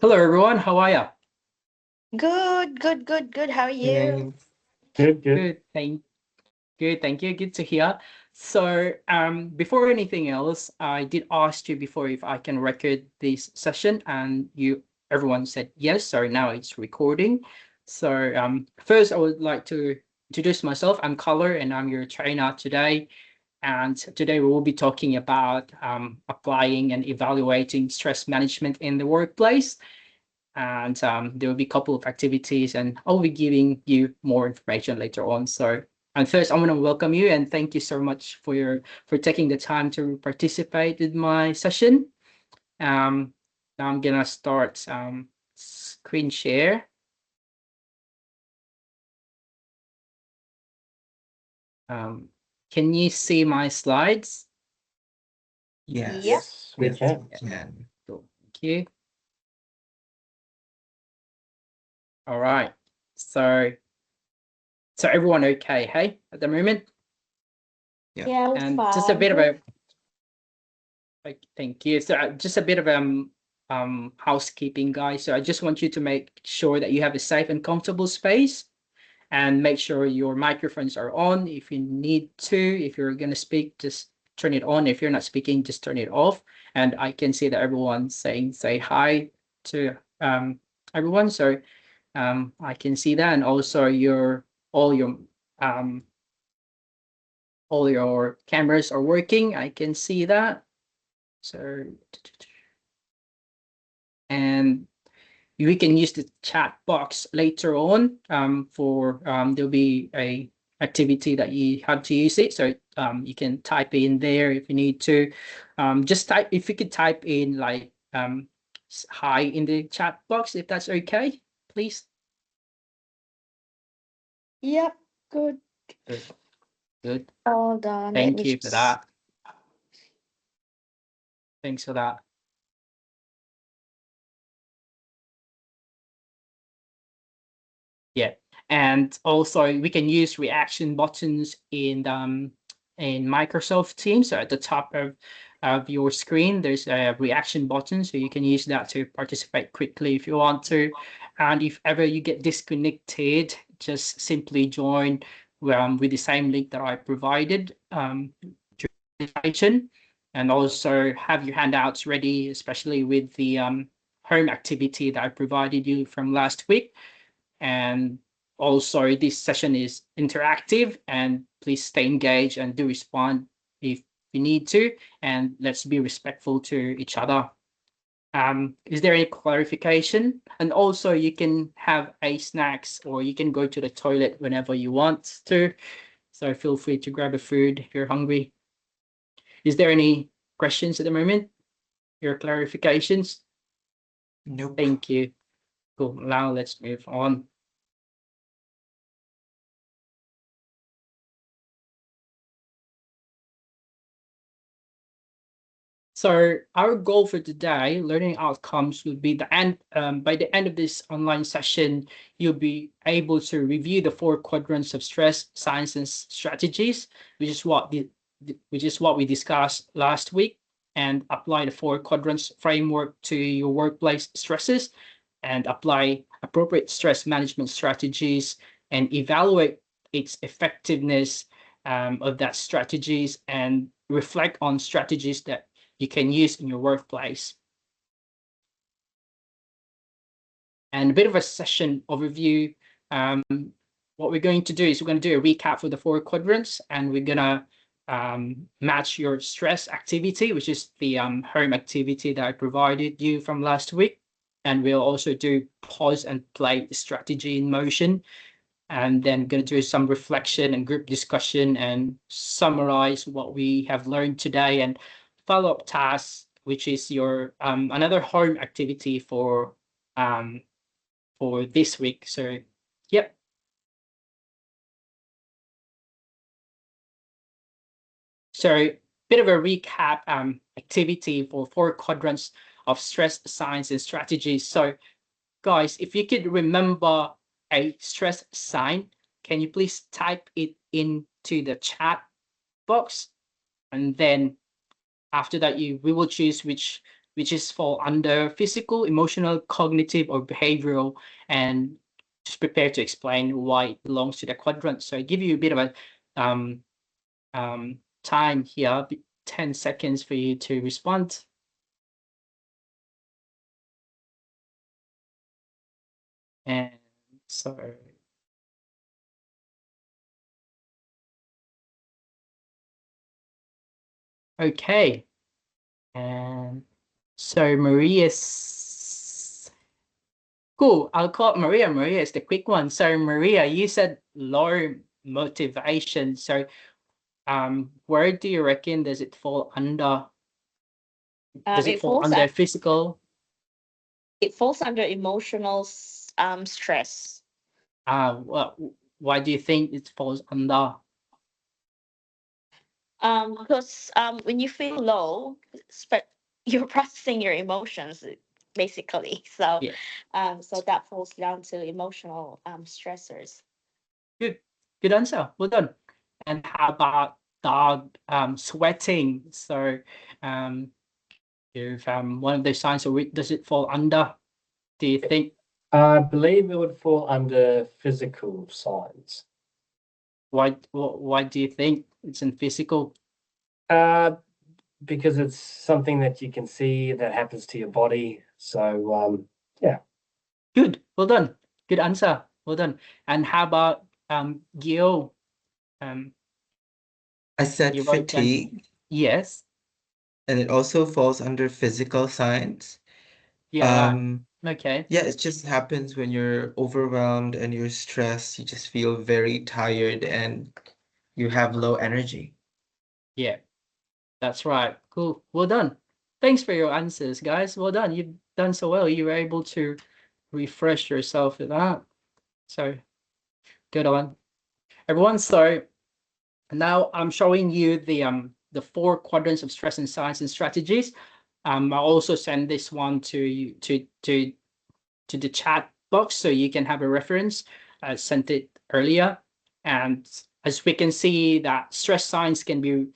Hello, everyone. How are you? Good. How are you? Mm, good, good. Good. Thank you. Good to hear. So, before anything else, I did ask you before if I can record this session, and everyone said yes. So now it's recording. So, first, I would like to introduce myself. I'm Color, and I'm your trainer today. And today we will be talking about applying and evaluating stress management in the workplace. And there will be a couple of activities, and I'll be giving you more information later on. So, and first, I want to welcome you and thank you so much for taking the time to participate in my session. Now I'm gonna start screen share. Um, can you see my slides? Yes, Yep. yes, we can. Yeah. Cool. Thank you. All right. So, everyone okay? Hey, at the moment, Yeah. Yeah, we're and just a bit of fine. thank you. So just a bit of housekeeping, guys. So I just want you to make sure that you have a safe and comfortable space, and make sure your microphones are on. If you need to, if you're gonna speak, just turn it on. If you're not speaking, just turn it off. And I can see that everyone's saying say hi to everyone. So I can see that, and also all your um all your cameras are working. I can see that. So and we can use the chat box later on for there'll be a activity that you have to use it. So you can type in there if you need to. Just type, if you could type in like hi in the chat box, if that's okay, please. Yep. Good. Good. Good. Hold on. Let Thank me you for just. that. Thanks for that. Yeah, and also we can use reaction buttons in Microsoft Teams. So at the top of your screen, there's a reaction button, so you can use that to participate quickly if you want to. And if ever you get disconnected, just simply join with the same link that I provided during the presentation, and also have your handouts ready, especially with the home activity that I provided you from last week. And also, this session is interactive, and please stay engaged and do respond if you need to, and let's be respectful to each other. Is there any clarification? And also, you can have a snacks, or you can go to the toilet whenever you want to. So feel free to grab a food if you're hungry. Is there any questions at the moment? Your clarifications? Nope. Thank you. Cool. Now let's move on. So our goal for today, learning outcomes, would be the end. By the end of this online session, you'll be able to review the 4 quadrants of stress, science, and strategies, which is what we discussed last week, and apply the 4 quadrants framework to your workplace stresses, and apply appropriate stress management strategies, and evaluate its effectiveness of that strategies, and reflect on strategies that you can use in your workplace. And a bit of a session overview. What we're going to do is we're going to do a recap for the 4 quadrants, and we're going to match your stress activity, which is the home activity that I provided you from last week. And we'll also do pause and play strategy in motion. And then going to do some reflection and group discussion and summarize what we have learned today, and follow-up tasks, which is your another home activity for this week. So yep. So bit of a recap activity for 4 quadrants of stress, science, and strategies. So guys, if you could remember a stress sign, can you please type it into the chat box? And then after that, we will choose which which is fall under physical, emotional, cognitive, or behavioral, and just prepare to explain why it belongs to the quadrant. So I give you a bit of a time here, 10 seconds for you to respond. And so okay, and so Maria's cool. I'll call Maria. Maria is the quick one. So Maria, you said low motivation. So where do you reckon does it fall under? Does it fall under physical? It falls under emotional stress. Well, why do you think it falls under? Because when you feel low, you're processing your emotions basically. So Yeah. So that falls down to emotional stressors. Good answer. Well done. And how about dog sweating? So if one of those signs, so does it fall under? Do you think? I believe it would fall under physical signs. Why do you think it's in physical? Because it's something that you can see that happens to your body. So yeah. Good. Well done. Good answer. Well done. And how about Gio? I said You wrote down- fatigue, Yes. and it also falls under physical signs. Yeah. Okay. Yeah, it just happens when you're overwhelmed and you're stressed. You just feel very tired and you have low energy. Yeah. That's right. Cool. Well done. Thanks for your answers, guys. Well done. You've done so well. You were able to refresh yourself with that. So good on everyone. So now I'm showing you the 4 quadrants of stress and science and strategies. I'll also send this one to you to the chat box so you can have a reference. I sent it earlier, and as we can see that stress science can be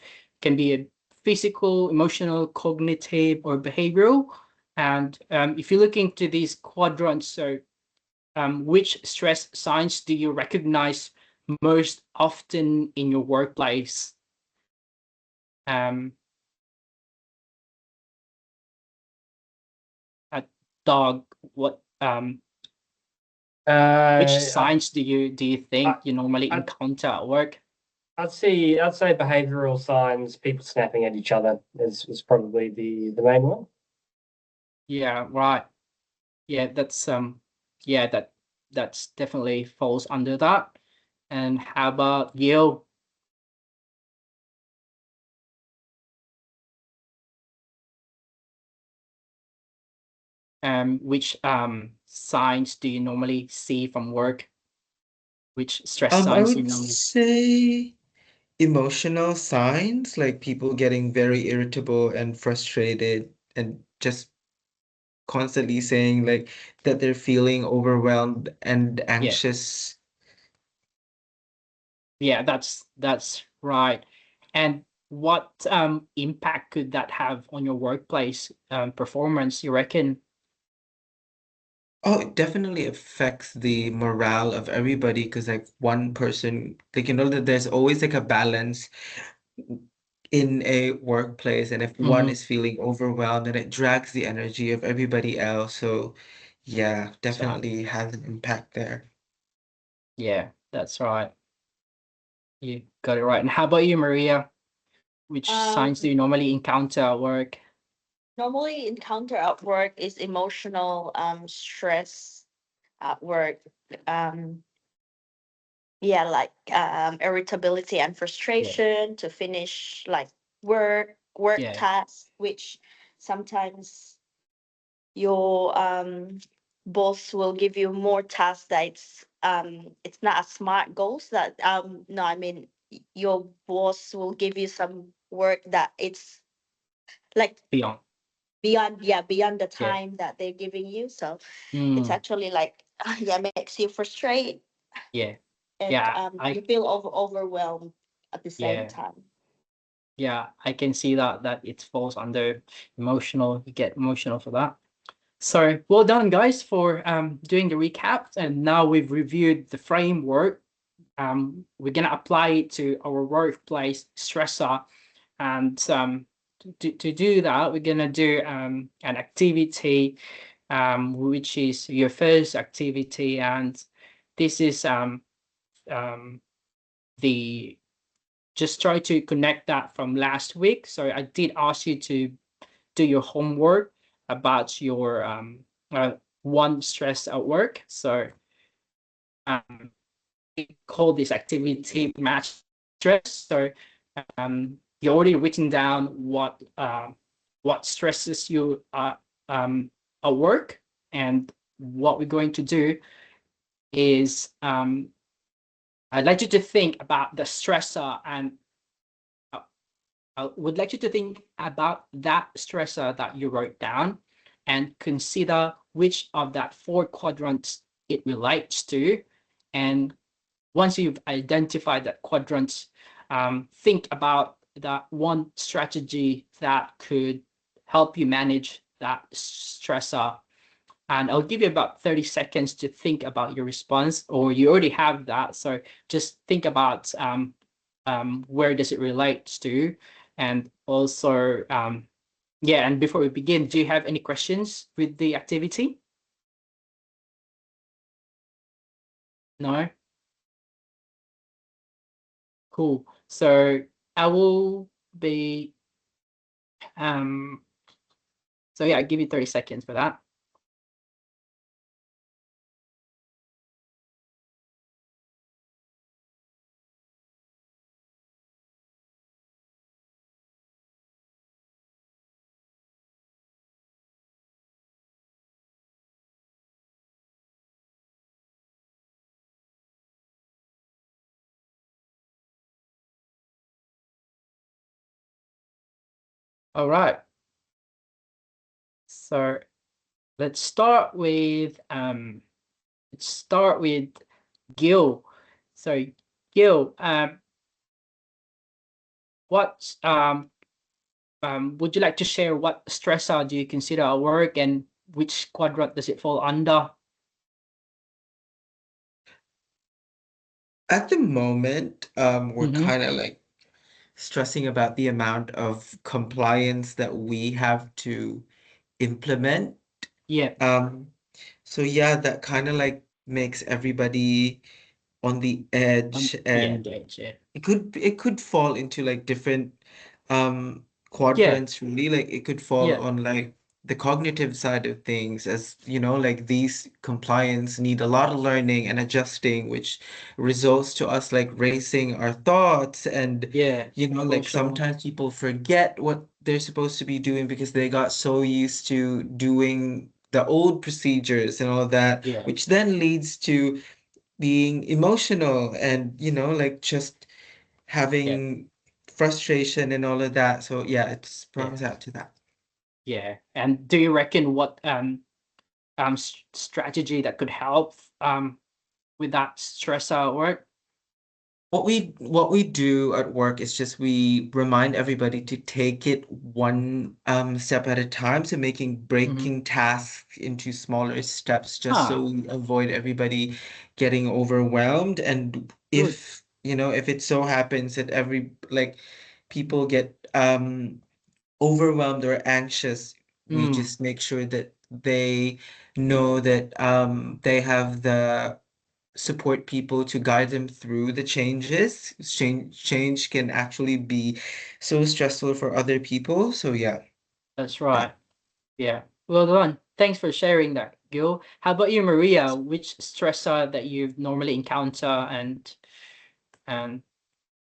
a physical, emotional, cognitive, or behavioral. And if you look into these quadrants, so which stress signs do you recognize most often in your workplace? A dog, what which signs do you think you normally encounter at work? I'd say behavioral signs, people snapping at each other is probably the main one. Yeah, right. Yeah, that's that's definitely falls under that. And how about you? Which signs do you normally see from work? Which stress I signs you would normally? say emotional signs, like people getting very irritable and frustrated and just constantly saying like that they're feeling overwhelmed and anxious. Yeah, that's right. And what impact could that have on your workplace performance, you reckon? Oh, it definitely affects the morale of everybody because like one person, like you know that there's always like a balance in a workplace, and if one is feeling overwhelmed, then it drags the energy of everybody else. So yeah, definitely has an impact there. Yeah, that's right. You got it right. And how about you, Maria? Which signs do you normally encounter at work? Normally encounter at work is emotional stress at work. Yeah, like irritability and frustration to finish like work Yeah. tasks, which sometimes your boss will give you more tasks that it's not a smart goals that no, I mean your boss will give you some work that it's like Beyond. beyond the time that they're giving you. So it's actually like makes you frustrated. Yeah. And Yeah, you feel overwhelmed at the same time. Yeah, I can see that it falls under emotional. You get emotional for that. So well done, guys, for doing the recap. And now we've reviewed the framework. We're gonna apply it to our workplace stressor, and to do that, we're gonna do an activity, which is your first activity, and this is the just try to connect that from last week. So I did ask you to do your homework about your one stress at work. So we call this activity match stress. So you already written down what stresses you at work, and what we're going to do is I'd like you to think about the stressor, and I would like you to think about that stressor that you wrote down and consider which of that 4 quadrants it relates to. And once you've identified that quadrants, think about that one strategy that could help you manage that stressor. And I'll give you about 30 seconds to think about your response, or you already have that. So just think about where does it relate to, and also yeah. And before we begin, do you have any questions with the activity? No. Cool. So I will be so yeah, I'll give you 30 seconds for that. All right. So let's start with Gil. So Gil, what would you like to share? What stressor do you consider at work, and which quadrant does it fall under? At the moment, we're Mhm. kind of like stressing about the amount of compliance that we have to implement. Yeah, So yeah, that kind of like makes everybody on the edge, yeah, and yeah, it could fall into like different um yeah, quadrants really. Like it could fall yeah, on like the cognitive side of things, as you know, like these compliance need a lot of learning and adjusting, which results to us like racing our thoughts. And yeah, you know, for like sure. sometimes people forget what they're supposed to be doing because they got so used to doing the old procedures and all that, Yeah, which then leads to being emotional and you know like just yeah, having frustration and all of that. So yeah, it yeah, springs out to that. yeah. And do you reckon what strategy that could help with that stressor at work? What we do at work is just we remind everybody to take it one step at a time. So making Mhm. breaking tasks into smaller steps just so Ah, we avoid everybody getting overwhelmed. And good. if you know, if it so happens that every like people get overwhelmed or anxious, we Mm, just make sure that they know that they have the support people to guide them through the changes. Change can actually be so stressful for other people. So yeah, that's that. right. Yeah. Well done. Thanks for sharing that, Gil. How about you, Maria? Which stressor that you normally encounter, and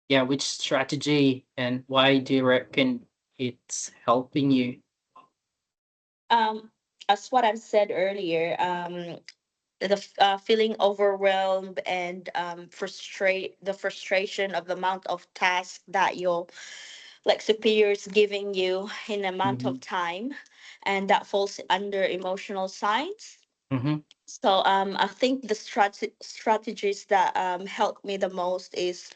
yeah, which strategy, and why do you reckon it's helping you? Um, as what I've said earlier, feeling overwhelmed and the frustration of the amount of tasks that your like superiors giving you in amount Mm-hmm. of time, and that falls under emotional signs. Mm-hmm. So I think the strategies that help me the most is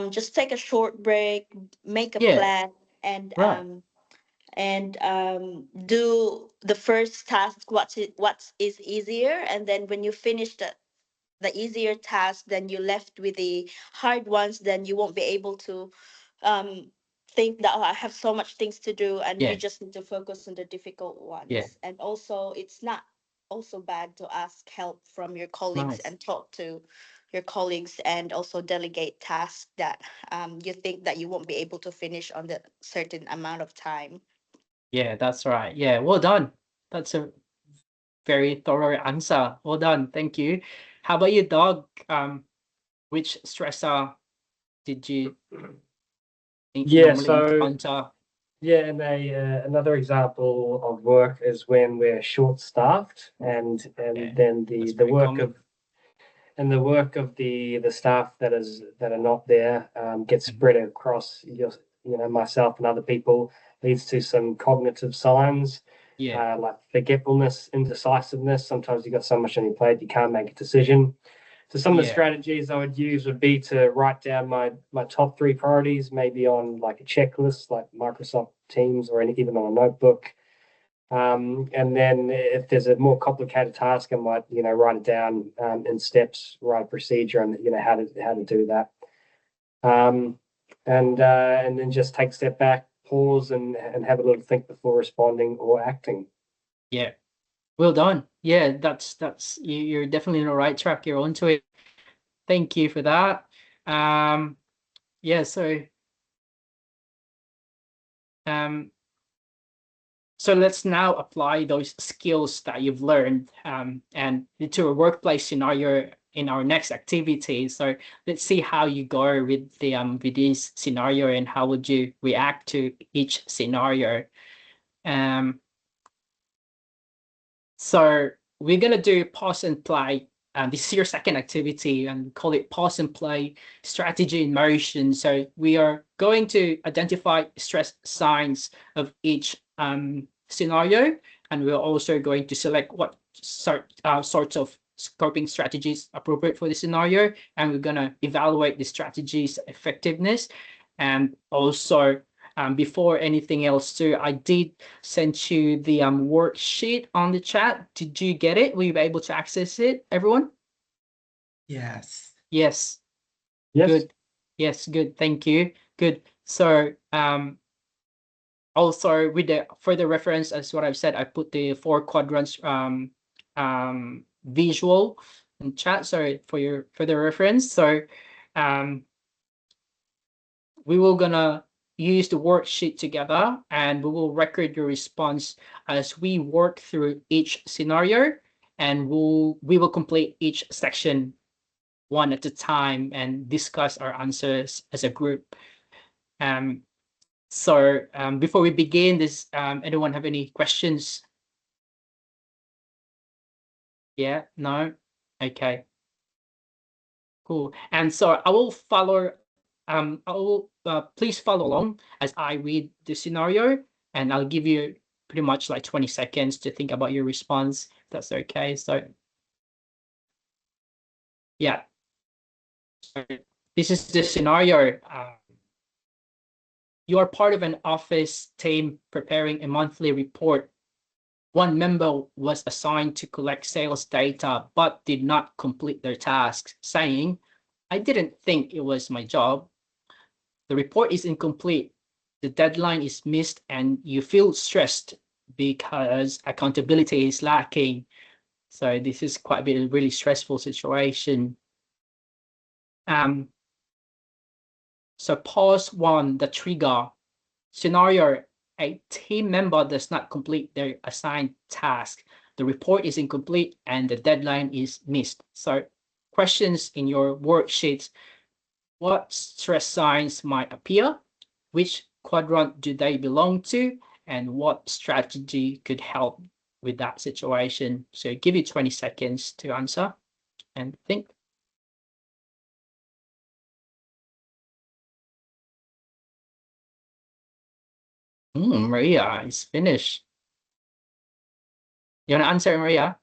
just take a short break, make a Yeah. plan, and Right. do the first task what is easier, and then when you finish the easier task, then you're left with the hard ones, then you won't be able to um think that, oh, I have so much things to do, and you Yeah. just need to focus on the difficult Yeah. ones. And also, it's not also bad to ask help from your colleagues Nice. and talk to your colleagues, and also delegate tasks that you think that you won't be able to finish on the certain amount of time. Yeah, that's right. Yeah, well done. That's a very thorough answer. Well done. Thank you. How about you, Dog? Which stressor did you Yeah, normally so encounter? yeah, and another example of work is when we're short-staffed, and Yeah, then that's the very work common. of the staff that are not there gets Mhm. spread across myself and other people, leads to some cognitive signs Yeah, like forgetfulness, indecisiveness. Sometimes you got so much on your plate you can't make a decision. So some of the yeah, strategies I would use would be to write down my top 3 priorities, maybe on like a checklist, like Microsoft Teams, or even on a notebook. And then if there's a more complicated task, I might write it down in steps, write a procedure, and how to do that. And then just take a step back, pause, and have a little think before responding or acting. yeah. Well done. Yeah, that's you're definitely on the right track. You're onto it. Thank you for that. Yeah, so let's now apply those skills that you've learned and into a workplace scenario in our next activity. So let's see how you go with this scenario and how would you react to each scenario. So we're gonna do pause and play. This is your second activity, and we call it pause and play strategy in motion. So we are going to identify stress signs of each scenario, and we're also going to select what sorts of scoping strategies appropriate for the scenario, and we're gonna evaluate the strategy's effectiveness, and also before anything else too, I did send you the worksheet on the chat. Did you get it? Were you able to access it, everyone? Yes. Yes. Yes. Good. Yes, good. Thank you. Good. So also with the further reference, as what I've said, I put the 4 quadrants visual in chat. Sorry for your further reference. So we will gonna use the worksheet together, and we will record your response as we work through each scenario, and we will complete each section one at a time and discuss our answers as a group. So before we begin this, anyone have any questions? Yeah, no? Okay. Cool. And so I will follow, please follow along as I read the scenario, and I'll give you pretty much like 20 seconds to think about your response, if that's okay. So yeah, so this is the scenario. You are part of an office team preparing a monthly report. One member was assigned to collect sales data, but did not complete their tasks, saying, "I didn't think it was my job." The report is incomplete, the deadline is missed, and you feel stressed because accountability is lacking. So this is quite a bit of a really stressful situation. So pause 1, the trigger. Scenario: a team member does not complete their assigned task. The report is incomplete and the deadline is missed. So questions in your worksheets: what stress signs might appear? Which quadrant do they belong to? And what strategy could help with that situation? So give you 20 seconds to answer and think. Maria is finished. You want to answer, Maria?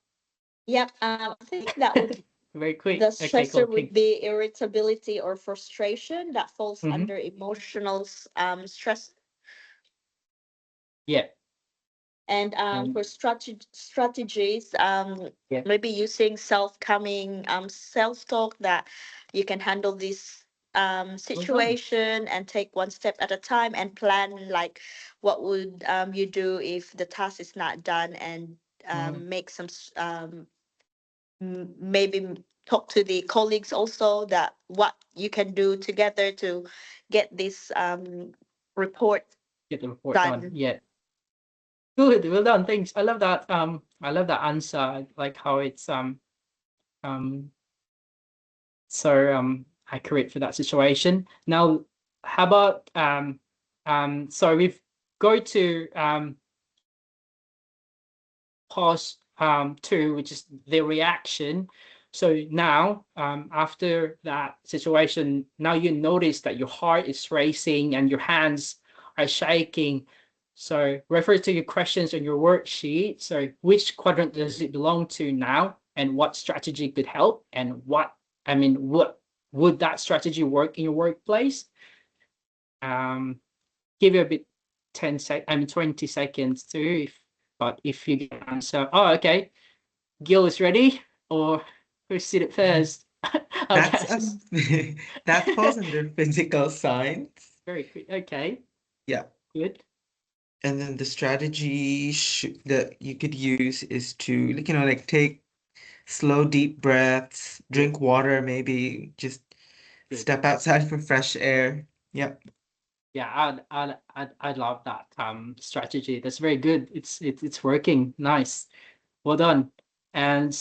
Yep. I think that would very quick. The Okay, stressor cool. would be irritability or frustration that falls Mhm. under emotional stress. Yeah. And for strategies, Yeah. maybe using self-calming self-talk that you can handle this situation and take one step at a time and plan like what would you do if the task is not done, and make some maybe talk to the colleagues also that what you can do together to get this report Get the report done. done. Yeah. Good. Well done. Thanks. I love that. I love that answer. I like how it's so accurate for that situation. Now, how about so we've go to pause two, which is the reaction. So now, after that situation, now you notice that your heart is racing and your hands are shaking. So refer to your questions on your worksheet. So which quadrant does it belong to now, and what strategy could help, and what would that strategy work in your workplace? Give you a bit 20 seconds too, if you get an answer. Oh, okay. Gil is ready, or who's it first? That's Okay. that falls under physical science. Very quick. Okay, Yeah. good. And then the strategy that you could use is to, like, like take slow, deep breaths, drink water, maybe just Good. step outside for fresh air. Yep. Yeah, I love that strategy. That's very good. It's working. Nice. Well done. And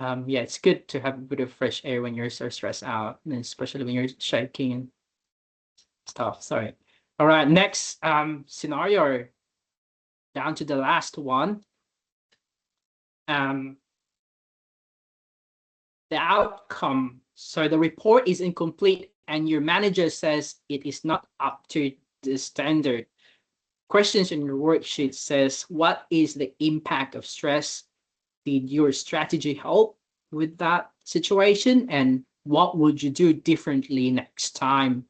yeah, it's good to have a bit of fresh air when you're so stressed out, and especially when you're shaking and stuff. Sorry. All right, next scenario, down to the last one. The outcome. So the report is incomplete and your manager says it is not up to the standard. Questions in your worksheet says, what is the impact of stress? Did your strategy help with that situation? And what would you do differently next time?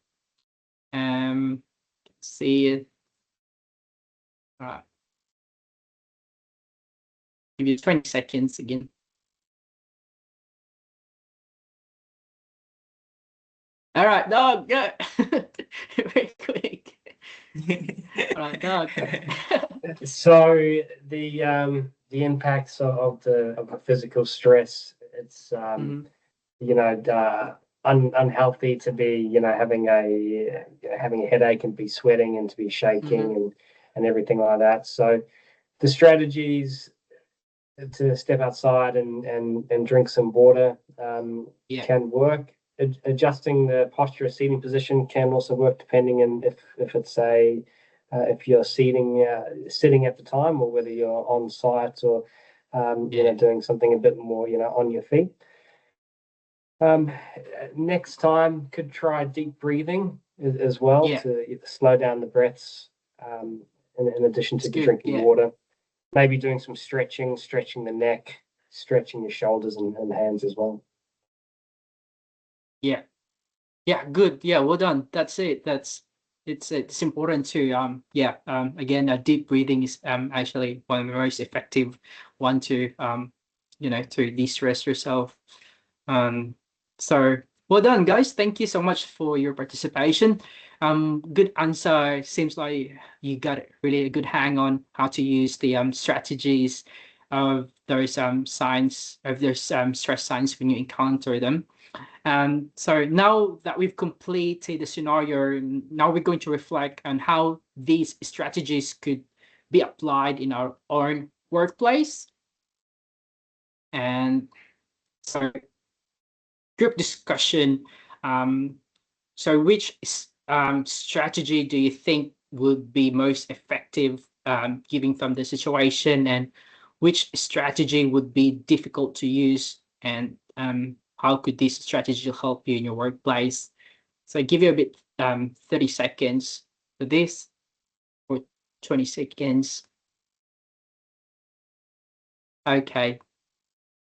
Let's see. All right. Give you 20 seconds again. All right, dog. Yeah. Very quick. All right, dog. So the impacts of the physical stress, it's Mhm. Unhealthy to be having a headache and be sweating and to be shaking and everything like that. So the strategies to step outside and drink some water Yeah. can work. Adjusting the posture or seating position can also work, depending on if it's if you're sitting at the time, or whether you're on site, or doing something a bit more on your feet. Next time, could try deep breathing as well, Yeah. to slow down the breaths, in addition to It's good, drinking yeah. water. Maybe doing some stretching the neck, stretching your shoulders and hands as well. Yeah. Yeah, good. Yeah, well done. That's it. It's important to again, deep breathing is actually one of the most effective one to to de-stress yourself. So well done, guys. Thank you so much for your participation. Good answer. Seems like you got really a good hang on how to use the strategies of those signs of those stress signs when you encounter them. So now that we've completed the scenario, now we're going to reflect on how these strategies could be applied in our own workplace. And so group discussion. So which strategy do you think would be most effective given from the situation, and which strategy would be difficult to use, and how could this strategy help you in your workplace? So I give you a bit 30 seconds for this, or 20 seconds. Okay.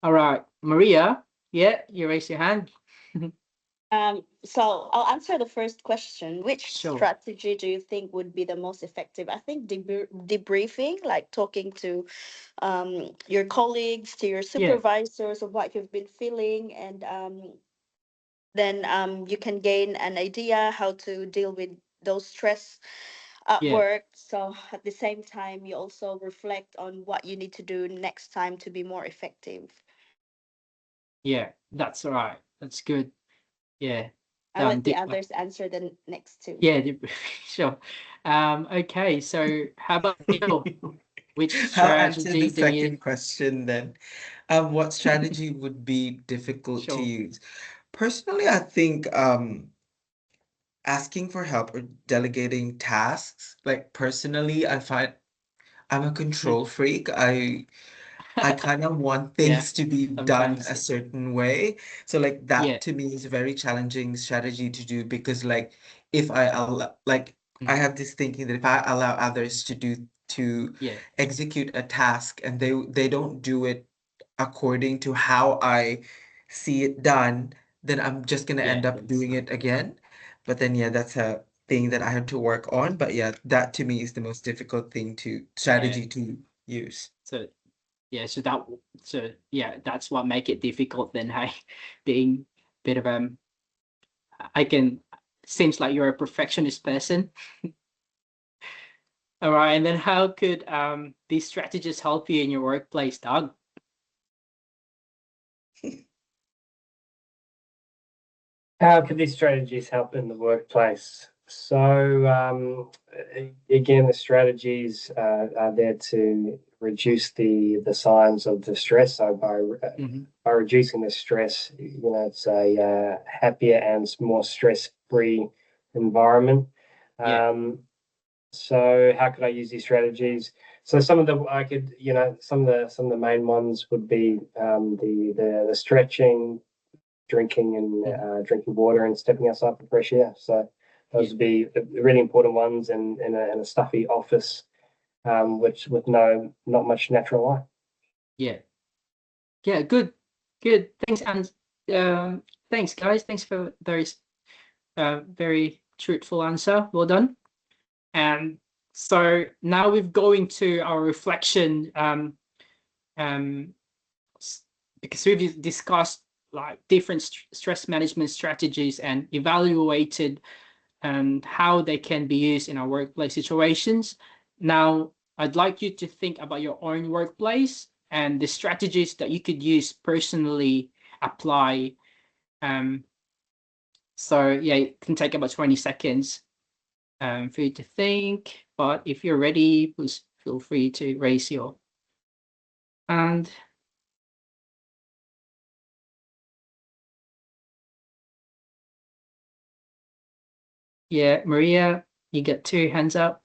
All right, Maria, Yeah, you raise your hand. So I'll answer the first question. Which Sure. strategy do you think would be the most effective? I think debriefing, like talking to your colleagues, to your supervisors of what you've been feeling, and then you can gain an idea how to deal with those stress at Yeah. work. So at the same time, you also reflect on what you need to do next time to be more effective. Yeah, that's all right. That's good. Yeah. I'll let the Like, others answer the next two. yeah, sure. Okay, so how about you? Which I'll answer strategy the do you second question then. What strategy would be difficult to sure? use? Personally, I think asking for help or delegating tasks, like personally, I find I'm a control freak. I kind of want Yeah, things to be done sometimes. a certain way. So like Yeah. that to me is a very challenging strategy to do because like if I allow like I Mm. have this thinking that if I allow others to Yeah. execute a task and they don't do it according to how I see it done, then I'm just gonna Yeah. end up doing it again. But then yeah, that's a thing that I have to work on. But yeah, that to me is the most difficult thing to Yeah. strategy to use. So yeah, so yeah, that's what make it difficult then, hey, being a bit of I can seems like you're a perfectionist person. All right, and then how could these strategies help you in your workplace, Doug? How can these strategies help in the workplace? So, again, the strategies are there to reduce the signs of the stress. So, by reducing the stress, it's a happier and more stress-free environment. Yeah. So, how could I use these strategies? So, some of the main ones would be the stretching, drinking drinking water and stepping outside for fresh air. So those Yeah. would be the really important ones in a stuffy office, which with not much natural light. Yeah. Yeah, good. Good. Thanks, and thanks guys. Thanks for those very truthful answer. Well done. And so now we're going to our reflection um because we've discussed like different stress management strategies and evaluated how they can be used in our workplace situations. Now, I'd like you to think about your own workplace and the strategies that you could use personally apply. So yeah, it can take about 20 seconds for you to think. But if you're ready, please feel free to raise your hand. Yeah, Maria, you got 2 hands up.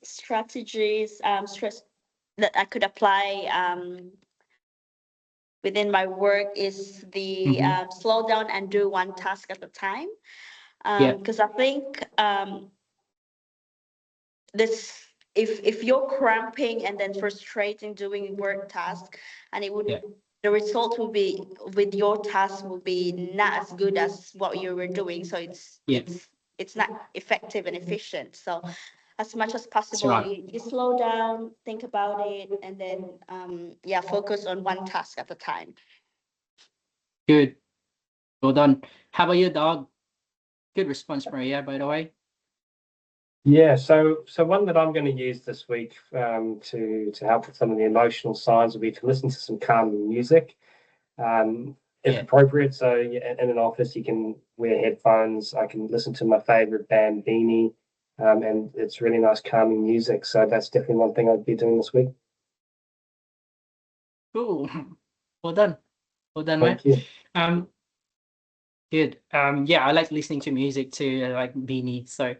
Strategies, stress that I could apply within my work is the slow down and do one task at a time. Yeah. Because I think this if you're cramping and then frustrating doing work task, and it would Yeah. the result will be with your task will be not as good as what you were doing. So Yeah. it's not effective and efficient. So as much as That's possible, right. you slow down, think about it, and then yeah, focus on one task at a time. Good. Well done. How about you, Dog? Good response, Maria, by the way. Yeah, so one that I'm going to use this week to help with some of the emotional signs will be to listen to some calming music, if Yeah. appropriate. So in an office, you can wear headphones. I can listen to my favorite band, Beanie, and it's really nice calming music. So that's definitely one thing I'd be doing this week. Cool. Well done. Well done, mate. Thank you. Good. Yeah, I like listening to music too. I like Beanie. So,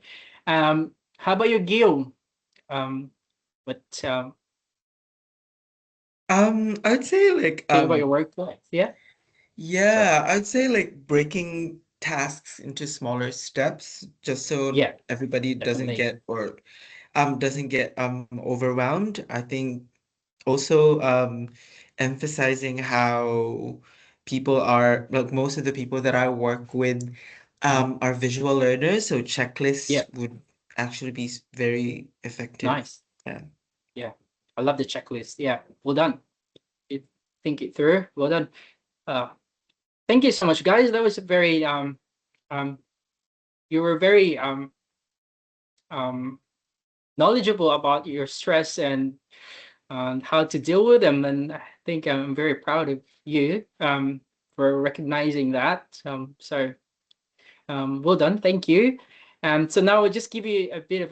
how about you, Gil? What I'd say like think about your workplace? Yeah. Sorry. yeah, I'd say like breaking tasks into smaller steps just so Yeah, everybody doesn't definitely. get or doesn't get overwhelmed. I think also emphasizing how people are, like most of the people that I work with are visual learners, so checklists Yeah. would actually be very effective. Nice. Yeah. Yeah. I love the checklist. Yeah. Well done. You think it through. Well done. Thank you so much, guys. That was a very you were very knowledgeable about your stress and how to deal with them. And I think I'm very proud of you for recognizing that. Well done. Thank you. So now we'll just give you a bit of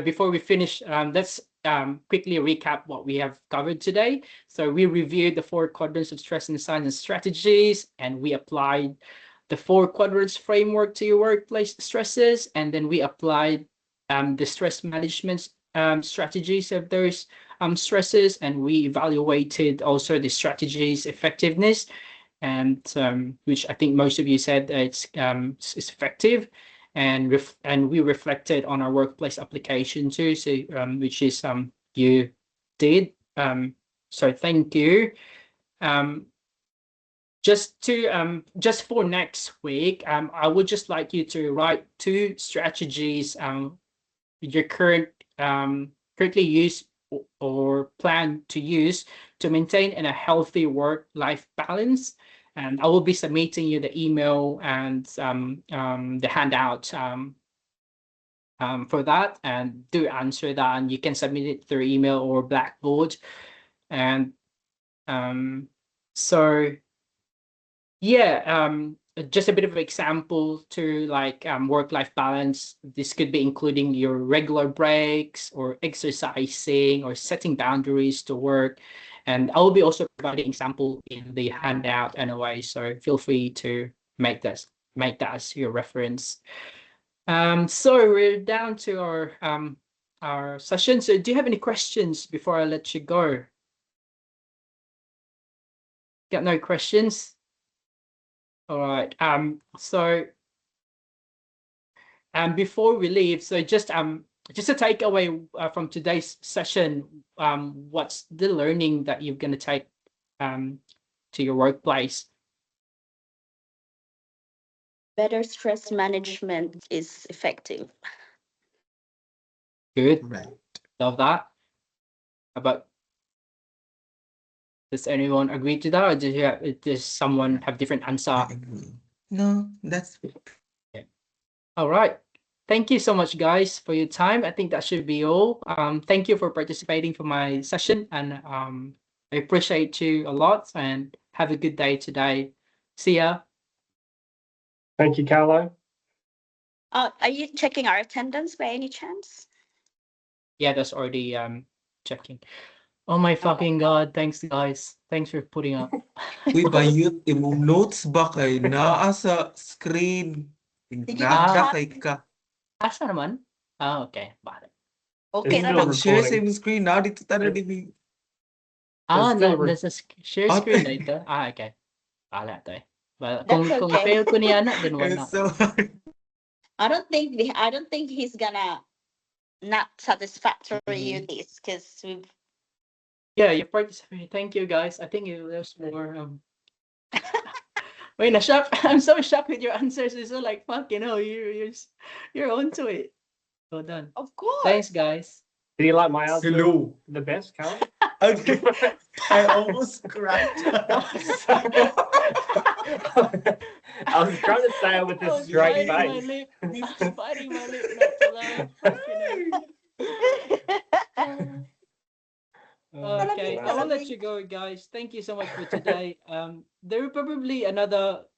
before we finish, let's quickly recap what we have covered today. So we reviewed the 4 quadrants of stress and signs and strategies, and we applied the 4 quadrants framework to your workplace stresses, and then we applied the stress management strategies of those stresses, and we evaluated also the strategies effectiveness, and which I think most of you said it's effective. And we reflected on our workplace application too, so which is you did. So thank you. Just for next week, I would just like you to write 2 strategies you're currently use or plan to use to maintain in a healthy work-life balance. And I will be submitting you the email and the handout for that, and do answer that, and you can submit it through email or Blackboard. And so yeah, just a bit of an example to like work-life balance. This could be including your regular breaks or exercising or setting boundaries to work. And I will be also providing example in the handout anyway, so feel free to make that as your reference. So we're down to our session. So do you have any questions before I let you go? Got no questions? All right. So before we leave, so just a takeaway from today's session, what's the learning that you're going to take to your workplace? Better stress management is effective. Good. Right. Love that. About does anyone agree to that, or does someone have different answer? I agree. No, that's All right. Thank you so much, guys, for your time. I think that should be all. Thank you for participating for my session, and I appreciate you a lot, and have a good day today. See ya. Thank you, Carlo. Are you checking our attendance by any chance? Yeah, that's already checking. Oh my fucking God. Thanks, guys. Thanks for putting up. Uy, bayot, imong notes ba kay naa sa screen? Nagda kay ka. Asa naman? Ah, okay. Bakit? Okay, It's na still lang. Nag-share sa recording. imong screen, na dito tayo ni Ah, still nasa share Ah, screen na ito. Ah, okay. Bahala to eh. But That's kung okay. fail ko niya na, then why It's not? so hard. I don't think he's gonna not satisfactory you this, because we've Yeah, you participated. Thank you, guys. I think there's more. Wait, na-shock. I'm so shocked with your answers. It's so like, fuck, you're onto it. Well done. of course. Thanks, guys. Did you like my answer Hello. the best, Carlo? Okay. I almost cracked up. I was trying to say it with I this was straight biting my face. lip. I was biting my lip not to laugh. Fucking hell. Okay, I will let you go, guys. Thank you so much for today. There will probably another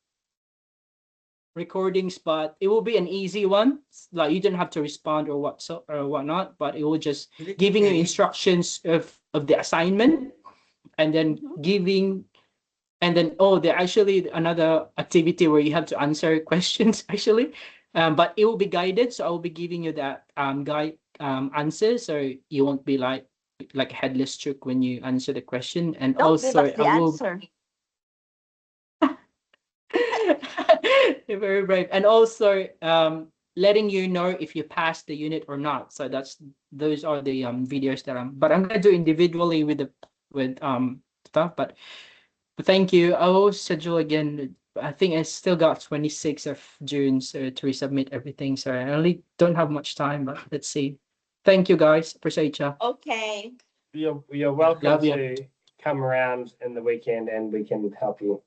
recordings, but it will be an easy one. Like you don't have to respond or whatnot, but it will just giving you instructions of the assignment, and then there actually another activity where you have to answer questions actually, but it will be guided. So I will be giving you that guide answer, so you won't be like headless chook when you answer the question. And Don't give also us the I will answer. you're very brave. And also letting you know if you passed the unit or not. So those are the videos that but I'm gonna do individually with the stuff. But thank you. I will schedule again. I think I still got 26th of June so to resubmit everything. So I only don't have much time, but let's see. Thank you guys. Appreciate you. Okay. You're welcome Love you. to come around in the weekend and we can help you.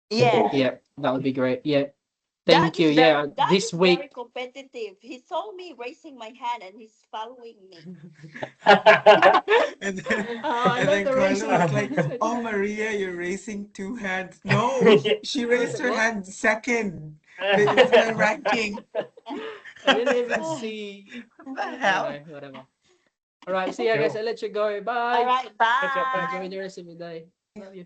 Yeah. Yeah, that would be great. Yeah. Doug Thank you. is Yeah, Doug this is very week. competitive. He saw me raising my hand and he's following me. And then, Oh, I and love then the Carlo raising was of like, hands. "Oh, Maria, you're raising two hands." No, she raised her What? hand second. It's my ranking. I didn't even see. What the hell? Anyway, whatever. All right, see you guys. Cool. I'll let you go. All Bye. right, Catch up, bye. Enjoy the rest of your day. Love you.